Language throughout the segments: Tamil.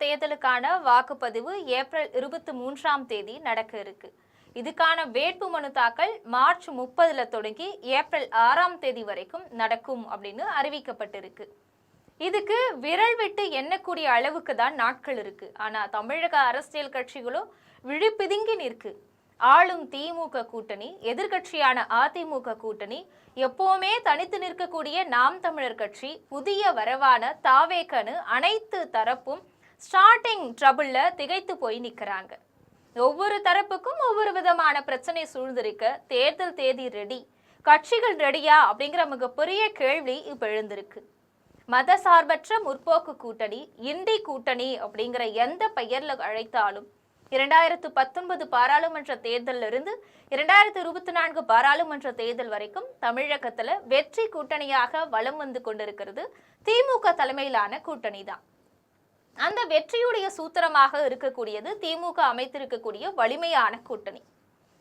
தேர்தலுக்கான வாக்குப்பதிவு ஏப்ரல் 23 நடக்க இருக்கு. இதுக்கான வேட்புமனு தாக்கல் மார்ச் 30 தொடங்கி ஏப்ரல் 6 வரைக்கும் நடக்கும் அப்படின்னு அறிவிக்கப்பட்டிருக்கு. இதுக்கு விரல் விட்டு எண்ணக்கூடிய அளவுக்கு தான் நாட்கள் இருக்கு. ஆனா தமிழக அரசியல் கட்சிகளும் விழிப்பிதுங்கி நிற்கு. ஆளும் திமுக கூட்டணி, எதிர்கட்சியான அதிமுக கூட்டணி, எப்பவுமே தனித்து நிற்கக்கூடிய நாம் தமிழர் கட்சி, புதிய வரவான தாவேகனு அனைத்து தரப்பும் ஸ்டார்டிங் ட்ரபிள்ல திகைத்து போய் நிற்கிறாங்க. ஒவ்வொரு தரப்புக்கும் ஒவ்வொரு விதமான பிரச்சனை சூழ்ந்திருக்க தேர்தல் தேதி ரெடி, கட்சிகள் ரெடியா அப்படிங்கிற மிகப்பெரிய கேள்வி இப்ப எழுந்திருக்கு. மத சார்பற்ற முற்போக்கு கூட்டணி, இண்டி கூட்டணி அப்படிங்கிற எந்த பெயர்ல அழைத்தாலும் 2019 பாராளுமன்ற தேர்தலில் இருந்து 2024 பாராளுமன்ற தேர்தல் வரைக்கும் தமிழகத்துல வெற்றி கூட்டணியாக வலம் வந்து கொண்டிருக்கிறது திமுக தலைமையிலான கூட்டணி தான். அந்த வெற்றியுடைய சூத்திரமாக இருக்கக்கூடியது திமுக அமைத்திருக்கக்கூடிய வலிமையான கூட்டணி.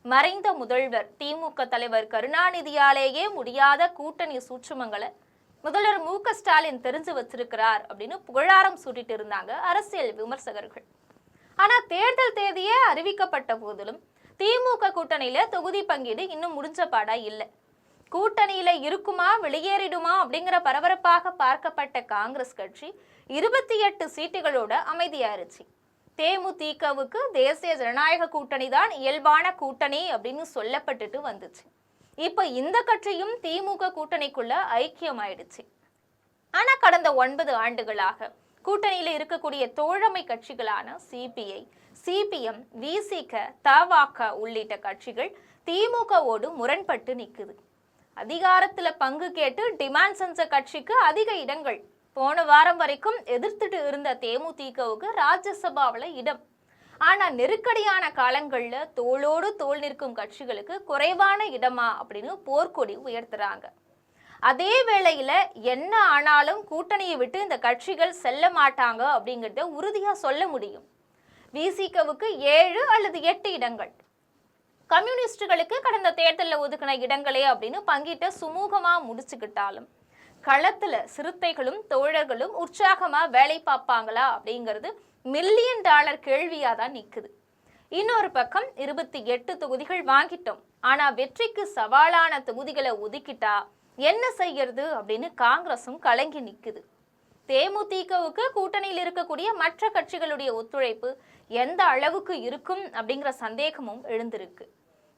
மறைந்த முதல்வர் திமுக தலைவர் கருணாநிதியாலேயே முடியாத கூட்டணி சூட்சுமங்களை முதல்வர் மு.க. ஸ்டாலின் தெரிஞ்சு வச்சிருக்கிறார் அப்படின்னு புகழாரம் சூட்டிட்டு இருந்தாங்க அரசியல் விமர்சகர்கள். ஆனா தேர்தல் தேதியே அறிவிக்கப்பட்ட போதிலும் திமுக கூட்டணியில தொகுதி பங்கீடு இன்னும் முடிஞ்ச பாடா இல்லை. கூட்டணியில இருக்குமா வெளியேறிடுமா அப்படிங்கிற பரபரப்பாக பார்க்கப்பட்ட காங்கிரஸ் கட்சி 28 சீட்டுகளோட அமைதியாயிருச்சு. தேமுதிகவுக்கு தேசிய ஜனநாயக கூட்டணி தான் இயல்பான கூட்டணி அப்படின்னு சொல்லப்பட்டுட்டு வந்துச்சு. இப்ப இந்த கட்சியும் திமுக கூட்டணிக்குள்ள ஐக்கியமாயிடுச்சு. ஆனா கடந்த 9 ஆண்டுகளாக கூட்டணியில இருக்கக்கூடிய தோழமை கட்சிகளான சிபிஐ, சிபிஎம், விசிக, தவாக உள்ளிட்ட கட்சிகள் திமுகவோடு முரண்பட்டு நிக்குது. அதிகாரத்துல பங்கு கேட்டு டிமாண்ட் செஞ்ச கட்சிக்கு அதிக இடங்கள். போன வாரம் வரைக்கும் எதிர்த்துட்டு இருந்த தேமுதிகவுக்கு ராஜ்யசபாவில் இடம். ஆனா நெருக்கடியான காலங்கள்ல தோளோடு தோள் நிற்கும் கட்சிகளுக்கு குறைவான இடமா அப்படின்னு போர்க்கொடி உயர்த்துறாங்க. அதே வேளையில என்ன ஆனாலும் கூட்டணியை விட்டு இந்த கட்சிகள் செல்ல மாட்டாங்க அப்படிங்கிறத உறுதியா சொல்ல முடியும். விசிகவுக்கு 7 அல்லது 8 இடங்கள், கம்யூனிஸ்டுகளுக்கு கடந்த தேர்தலில் ஒதுக்கின இடங்களே அப்படின்னு பங்கிட்ட சுமூகமா முடிச்சுக்கிட்டாலும் களத்துல சிறுத்தைகளும் தோழர்களும் உற்சாகமா வேலை பார்ப்பாங்களா அப்படிங்கிறது $1,000,000 கேள்வியா தான் நிக்குது. இன்னொரு பக்கம் 28 தொகுதிகள் வாங்கிட்டோம், ஆனா வெற்றிக்கு சவாலான தொகுதிகளை ஒதுக்கிட்டா என்ன செய்யறது அப்படின்னு காங்கிரசும் கலங்கி நிக்குது. தேமுதிகவுக்கு கூட்டணியில் இருக்கக்கூடிய மற்ற கட்சிகளுடைய ஒத்துழைப்பு எந்த அளவுக்கு இருக்கும் அப்படிங்கிற சந்தேகமும் எழுந்திருக்கு.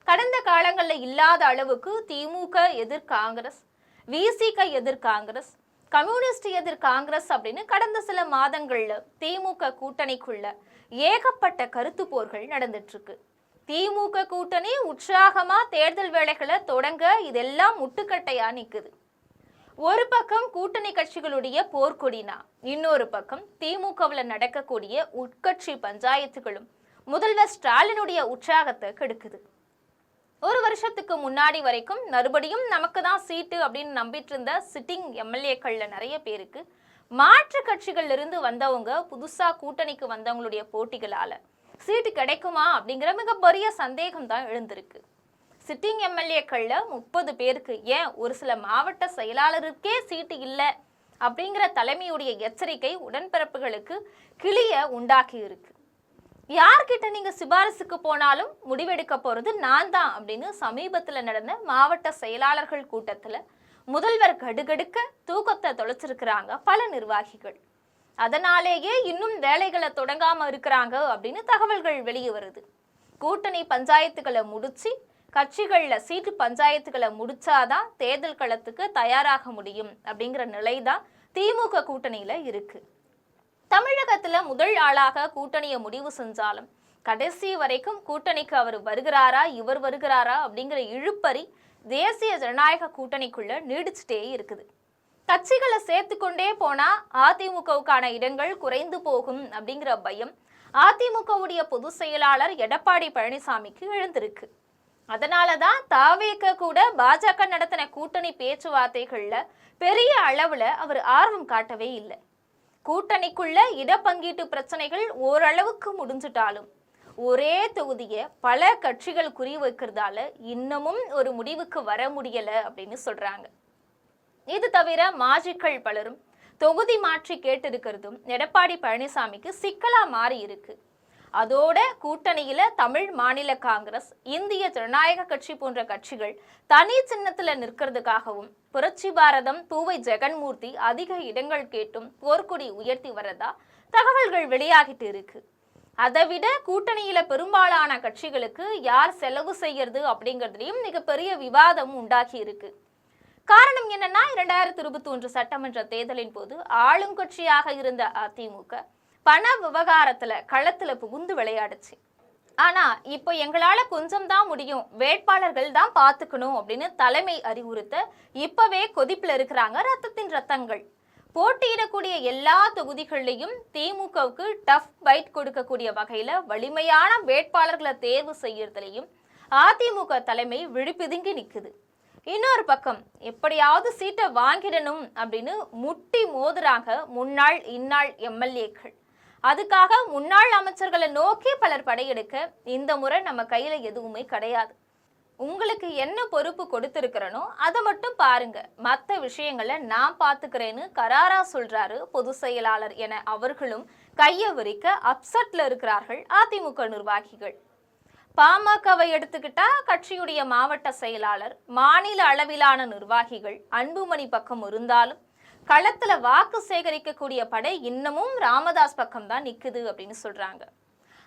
கடந்த காலங்களில் இல்லாத அளவுக்கு திமுக எதிர் காங்கிரஸ், விசிக எதிர் காங்கிரஸ், கம்யூனிஸ்ட் எதிர் காங்கிரஸ் அப்படின்னு கடந்த சில மாதங்கள்ல திமுக கூட்டணிக்குள்ள ஏகப்பட்ட கருத்து போர்கள் நடந்துட்டு இருக்கு. திமுக கூட்டணி உற்சாகமா தேர்தல் வேலைகளை தொடங்க இதெல்லாம் முட்டுக்கட்டையா நிக்குது. ஒரு பக்கம் கூட்டணி கட்சிகளுடைய போர்க்கொடினா, இன்னொரு பக்கம் திமுகவில் நடக்கக்கூடிய உட்கட்சி பஞ்சாயத்துகளும் முதல்வர் ஸ்டாலினுடைய உற்சாகத்தை கெடுக்குது. ஒரு வருஷத்துக்கு முன்னாடி வரைக்கும் மறுபடியும் நமக்கு தான் சீட்டு அப்படின்னு நம்பிட்டு இருந்த சிட்டிங் எம்எல்ஏக்கள்ல நிறைய பேருக்கு மாற்று கட்சிகள்ல இருந்து வந்தவங்க புதுசா கூட்டணிக்கு வந்தவங்களுடைய போட்டிகளால சீட்டு கிடைக்குமா அப்படிங்கிற மிகப்பெரிய சந்தேகம் தான் எழுந்திருக்கு. சிட்டிங் எம்எல்ஏக்கள்ல 30 பேருக்கு, ஏன் ஒரு சில மாவட்ட செயலாளருக்கே சீட்டு இல்லை அப்படிங்கிற தலைமையுடைய எச்சரிக்கை உடன்பிறப்புகளுக்கு கிளிய உண்டாக்கி இருக்கு. யார்கிட்ட நீங்க சிபாரிசுக்கு போனாலும் முடிவெடுக்க போறது நான் தான் அப்படின்னு சமீபத்துல நடந்த மாவட்ட செயலாளர்கள் கூட்டத்துல முதல்வர் கடுகடுக்க தூக்கத்தை தொலைச்சிருக்கிறாங்க பல நிர்வாகிகள். அதனாலேயே இன்னும் வேலைகளை தொடங்காம இருக்கிறாங்க அப்படின்னு தகவல்கள் வெளியே வருது. கூட்டணி பஞ்சாயத்துகளை முடிச்சு கட்சிகள்ல சீட்டு பஞ்சாயத்துகளை முடிச்சாதான் தேர்தல் களத்துக்கு தயாராக முடியும் அப்படிங்கிற நிலைதான் திமுக கூட்டணியில இருக்கு. தமிழகத்துல முதல் ஆளாக கூட்டணியை முடிவு செஞ்சாலும் கடைசி வரைக்கும் கூட்டணிக்கு அவர் வருகிறாரா இவர் வருகிறாரா அப்படிங்கிற இழுப்பறி தேசிய ஜனநாயக கூட்டணிக்குள்ள நீடிச்சுட்டே இருக்குது. கட்சிகளை சேர்த்து கொண்டே போனா அதிமுகவுக்கான இடங்கள் குறைந்து போகும் அப்படிங்கிற பயம் அதிமுகவுடைய பொதுச் செயலாளர் எடப்பாடி பழனிசாமிக்கு எழுந்திருக்கு. அதனாலதான் தாவேக கூட பாஜக நடத்தின கூட்டணி பேச்சுவார்த்தைகள்ல பெரிய அளவுல அவர் ஆர்வம் காட்டவே இல்லை. கூட்டணிக்குள்ள இடப்பங்கீட்டு பிரச்சனைகள் ஓரளவுக்கு முடிஞ்சிட்டாலும் ஒரே தொகுதியை பல கட்சிகள் குறி வைக்கிறதால இன்னமும் ஒரு முடிவுக்கு வர முடியல அப்படின்னு சொல்றாங்க. இது தவிர மாஜிக்கள் பலரும் தொகுதி மாற்றி கேட்டிருக்கிறதும் எடப்பாடி பழனிசாமிக்கு சிக்கலா மாறி இருக்கு. அதோட கூட்டணியில தமிழ் மாநில காங்கிரஸ், இந்திய ஜனநாயக கட்சி போன்ற கட்சிகள் தனி சின்னத்துல நிற்கிறதுக்காகவும் புரட்சி பாரதம், பூவை ஜெகன்மூர்த்தி அதிக இடங்கள் கேட்டும் போர்க்கொடி உயர்த்தி வரதா தகவல்கள் வெளியாகிட்டு இருக்கு. அதை விட கூட்டணியில பெரும்பாலான கட்சிகளுக்கு யார் செலவு செய்யறது அப்படிங்கிறதுலயும் மிகப்பெரிய விவாதம் உண்டாகி இருக்கு. காரணம் என்னன்னா, 2021 சட்டமன்ற தேர்தலின் போது ஆளுங்கட்சியாக இருந்த அதிமுக பண விவகாரத்துல களத்துல புகுந்து விளையாடுச்சு. ஆனா இப்போ எங்களால கொஞ்சம் தான் முடியும், வேட்பாளர்கள் தான் பாத்துக்கணும் அப்படின்னு தலைமை அறிவுறுத்த இப்பவே கொதிப்புல இருக்கிறாங்க ரத்தத்தின் ரத்தங்கள். போட்டியிடக்கூடிய எல்லா தொகுதிகளிலையும் திமுகவுக்கு டஃப் பைட் கொடுக்கக்கூடிய வகையில வலிமையான வேட்பாளர்களை தேர்வு செய்யறதுலையும் அதிமுக தலைமை விழிப்பிதுங்கி நிக்குது. இன்னொரு பக்கம் எப்படியாவது சீட்டை வாங்கிடணும் அப்படின்னு முட்டி மோதுறாங்க முன்னாள் இன்னாள் எம்எல்ஏக்கள். அதுக்காக முன்னாள் அமைச்சர்களை நோக்கி பலர் படையெடுக்க இந்த முறை நம்ம கையில எதுவுமே கிடையாது. உங்களுக்கு என்ன பொறுப்பு கொடுத்திருக்கிறனோ அதை மட்டும் பாருங்க, மற்ற விஷயங்களை நான் பாத்துக்கிறேன்னு கராரா சொல்றாரு பொதுச் செயலாளர் என அவர்களும் கையை விரிக்க அப்செட்ல இருக்கிறார்கள் அதிமுக நிர்வாகிகள். பாமகவை எடுத்துக்கிட்டா கட்சியுடைய மாவட்ட செயலாளர், மாநில அளவிலான நிர்வாகிகள் அன்புமணி பக்கம் இருந்தாலும் களத்துல வாக்கு சேகரிக்கக்கூடிய படை இன்னமும் ராமதாஸ் பக்கம் தான் நிக்குது அப்படின்னு சொல்றாங்க.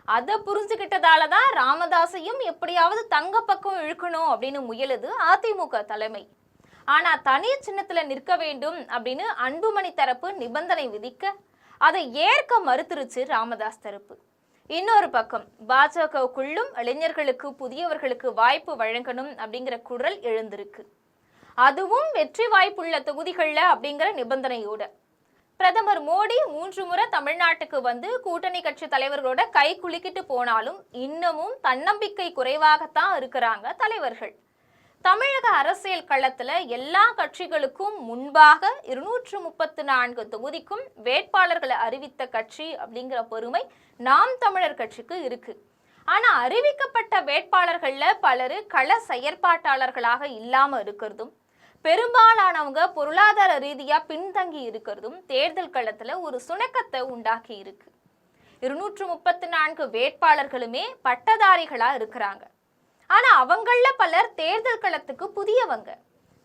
அதை புரிஞ்சுக்கிட்டதாலதான் ராமதாஸையும் எப்படியாவது தங்க பக்கம் இழுக்கணும் அப்படின்னு முயலுது அதிமுக தலைமை. ஆனா தனி சின்னத்துல நிற்க வேண்டும் அப்படின்னு அன்புமணி தரப்பு நிபந்தனை விதிக்க அதை ஏற்க மறுத்துருச்சு ராமதாஸ் தரப்பு. இன்னொரு பக்கம் பாஜகவுக்குள்ளும் இளைஞர்களுக்கு, புதியவர்களுக்கு வாய்ப்பு வழங்கணும் அப்படிங்கிற குரல் எழுந்திருக்கு. அதுவும் வெற்றி வாய்ப்புள்ள தொகுதிகள்ல அப்படிங்கிற நிபந்தனையோட. பிரதமர் மோடி 3 முறை தமிழ்நாட்டுக்கு வந்து கூட்டணி கட்சி தலைவர்களோட கை குலுக்கிட்டு போனாலும் இன்னமும் தன்னம்பிக்கை குறைவாகத்தான் இருக்கிறாங்க தலைவர்கள். தமிழக அரசியல் களத்துல எல்லா கட்சிகளுக்கும் முன்பாக 234 தொகுதிக்கும் வேட்பாளர்களை அறிவித்த கட்சி அப்படிங்கிற பெருமை நாம் தமிழர் கட்சிக்கு இருக்கு. ஆனா அறிவிக்கப்பட்ட வேட்பாளர்கள்ல பலரு கள செயற்பாட்டாளர்களாக இல்லாம இருக்கிறதும், பெரும்பாலானவங்க பொருளாதார ரீதியா பின்தங்கி இருக்கிறதும் தேர்தல் களத்துல ஒரு சுணக்கத்தை உண்டாக்கி இருக்கு. 234 வேட்பாளர்களுமே பட்டதாரிகளா இருக்கிறாங்க. ஆனா அவங்கள பலர் தேர்தல் களத்துக்கு புதியவங்க.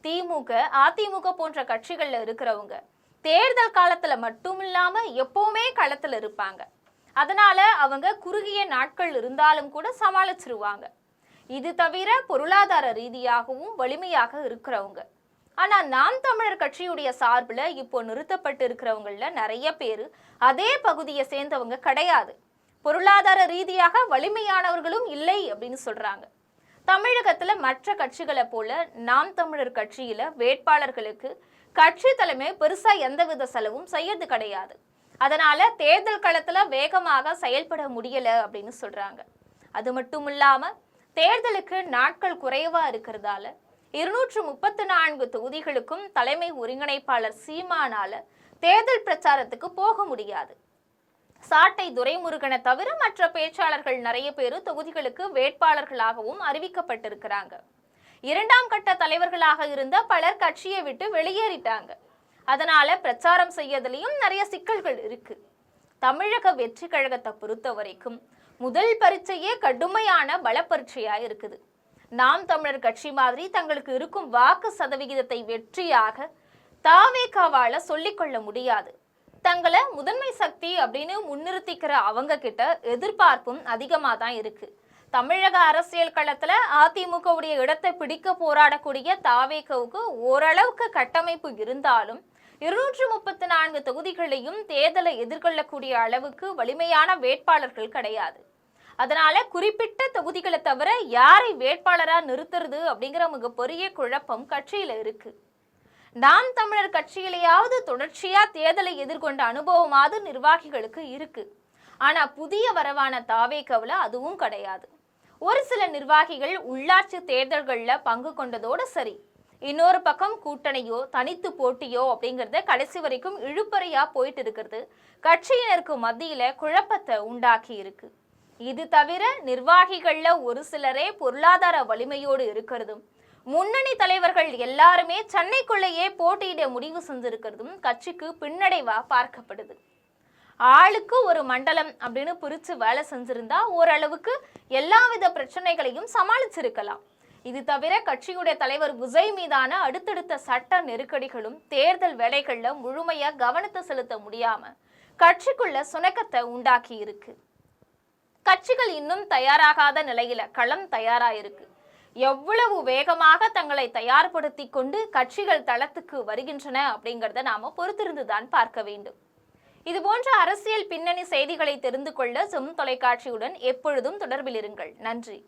திமுக, அதிமுக போன்ற கட்சிகள்ல இருக்கிறவங்க தேர்தல் காலத்துல மட்டும் இல்லாம எப்பவுமே களத்துல இருப்பாங்க. அதனால அவங்க குறுகிய நாட்கள் இருந்தாலும் கூட சமாளிச்சிருவாங்க. இது தவிர பொருளாதார ரீதியாகவும் வலிமையாக இருக்கிறவங்க. ஆனா நாம் தமிழர் கட்சியுடைய சார்பில் இப்போ நிறுத்தப்பட்டு இருக்கிறவங்கள நிறைய பேர் அதே பகுதியை சேர்ந்தவங்க கிடையாது. பொருளாதார ரீதியாக வலிமையானவர்களும் இல்லை அப்படின்னு சொல்றாங்க. தமிழகத்துல மற்ற கட்சிகளை போல நாம் தமிழர் கட்சியில வேட்பாளர்களுக்கு கட்சி தலைமை பெருசா எந்தவித செலவும் செய்யறது கிடையாது. அதனால தேர்தல் களத்துல வேகமாக செயல்பட முடியல அப்படின்னு சொல்றாங்க. அது மட்டும் இல்லாம தேர்தலுக்கு நாட்கள் குறைவா இருக்கிறதால 234 தொகுதிகளுக்கும் தலைமை ஒருங்கிணைப்பாளர் சீமானால தேர்தல் பிரச்சாரத்துக்கு போக முடியாது. சாட்டை துரைமுருகனை தவிர மற்ற பேச்சாளர்கள் நிறைய பேர் தொகுதிகளுக்கு வேட்பாளர்களாகவும் அறிவிக்கப்பட்டிருக்கிறாங்க. 2ஆம் கட்ட தலைவர்களாக இருந்த பலர் கட்சியை விட்டு வெளியேறிட்டாங்க. அதனால பிரச்சாரம் செய்யறதுலயும் நிறைய சிக்கல்கள் இருக்கு. தமிழக வெற்றி கழகத்தை பொறுத்த வரைக்கும் முதல் பரீட்சையே கடுமையான பல பரீட்சையா இருக்குது. நாம் தமிழர் கட்சி மாதிரி தங்களுக்கு இருக்கும் வாக்கு சதவிகிதத்தை வெற்றியாக தாவேகாவால சொல்லிக்கொள்ள முடியாது. தங்களை முதன்மை சக்தி அப்படின்னு முன்னிறுத்திக்கிற அவங்க கிட்ட எதிர்பார்ப்பும் அதிகமா தான் இருக்கு. தமிழக அரசியல் களத்துல அதிமுகவுடைய இடத்தை பிடிக்க போராடக்கூடிய தாவேகாவுக்கு ஓரளவுக்கு கட்டமைப்பு இருந்தாலும் 234 தொகுதிகளையும் தேர்தலை எதிர்கொள்ளக்கூடிய அளவுக்கு வலிமையான வேட்பாளர்கள் கிடையாது. அதனால குறிப்பிட்ட தொகுதிகளை தவிர யாரை வேட்பாளரா நிறுத்துறது அப்படிங்கிற மிகப்பெரிய குழப்பம் கட்சியில இருக்கு. நாம் தமிழர் கட்சியிலேயாவது தொடர்ச்சியா தேர்தலை எதிர்கொண்ட அனுபவமாவது நிர்வாகிகளுக்கு இருக்கு. ஆனா புதிய வரவான தாவேகாவுல அதுவும் கிடையாது. ஒரு சில நிர்வாகிகள் உள்ளாட்சி தேர்தல்கள்ல பங்கு கொண்டதோடு சரி. இன்னொரு பக்கம் கூட்டணியோ தனித்து போட்டியோ அப்படிங்கறத கடைசி வரைக்கும் இழுபறியா போயிட்டு இருக்கிறது கட்சியினருக்கு மத்தியில குழப்பத்தை உண்டாக்கி இருக்கு. இது தவிர நிர்வாகிகள்ல ஒரு சிலரே பொருளாதார வலிமையோடு இருக்கிறதும் முன்னணி தலைவர்கள் எல்லாருமே சென்னைக்குள்ளேயே போட்டியிட முடிவு செஞ்சிருக்கிறதும் கட்சிக்கு பின்னடைவா பார்க்கப்படுது. ஆளுக்கு ஒரு மண்டலம் அப்படின்னு பிரிச்சு வேலை செஞ்சிருந்தா ஓரளவுக்கு எல்லாவித பிரச்சனைகளையும் சமாளிச்சிருக்கலாம். இது தவிர கட்சியுடைய தலைவர் விஜய் மீதான அடுத்தடுத்த சட்ட நெருக்கடிகளும் தேர்தல் வேலைகள்ல முழுமையா கவனத்தை செலுத்த முடியாம கட்சிக்குள்ள சுணக்கத்தை உண்டாக்கி இருக்கு. கட்சிகள் இன்னும் தயாராகாத நிலையில களம் தயாராயிருக்கு. எவ்வளவு வேகமாக தங்களை தயார்படுத்தி கொண்டு கட்சிகள் தளத்துக்கு வருகின்றன அப்படிங்கிறத நாம பொறுத்திருந்துதான் பார்க்க வேண்டும். இது போன்ற அரசியல் பின்னணி செய்திகளை தெரிந்து கொள்ள ஜெம் தொலைக்காட்சியுடன் எப்பொழுதும் தொடர்பில் இருங்கள். நன்றி.